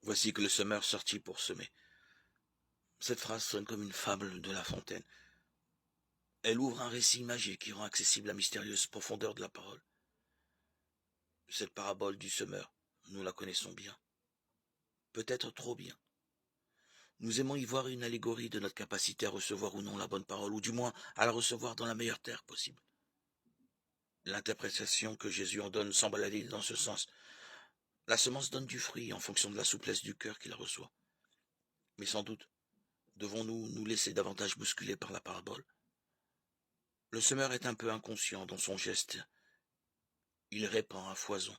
Voici que le semeur sortit pour semer. Cette phrase sonne comme une fable de La Fontaine. Elle ouvre un récit imagé qui rend accessible la mystérieuse profondeur de la parole. Cette parabole du semeur, nous la connaissons bien. Peut-être trop bien. Nous aimons y voir une allégorie de notre capacité à recevoir ou non la bonne parole, ou du moins à la recevoir dans la meilleure terre possible. L'interprétation que Jésus en donne semble aller dans ce sens. La semence donne du fruit en fonction de la souplesse du cœur qui la reçoit. Mais sans doute, devons-nous nous laisser davantage bousculer par la parabole? Le semeur est un peu inconscient dans son geste. Il répand à foison.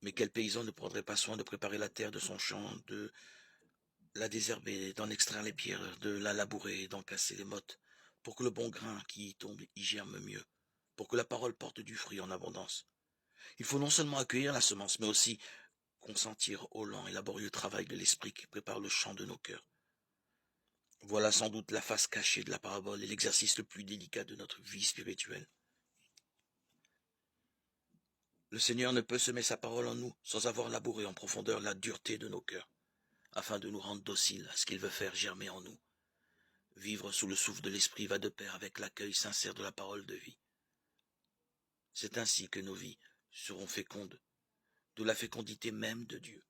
Mais quel paysan ne prendrait pas soin de préparer la terre de son champ, de la désherber, d'en extraire les pierres, de la labourer, d'en casser les mottes, pour que le bon grain qui y tombe y germe mieux, pour que la parole porte du fruit en abondance. Il faut non seulement accueillir la semence, mais aussi consentir au lent et laborieux travail de l'esprit qui prépare le champ de nos cœurs. Voilà sans doute la face cachée de la parabole et l'exercice le plus délicat de notre vie spirituelle. Le Seigneur ne peut semer sa parole en nous sans avoir labouré en profondeur la dureté de nos cœurs, afin de nous rendre dociles à ce qu'il veut faire germer en nous. Vivre sous le souffle de l'esprit va de pair avec l'accueil sincère de la parole de vie. C'est ainsi que nos vies seront fécondes, de la fécondité même de Dieu.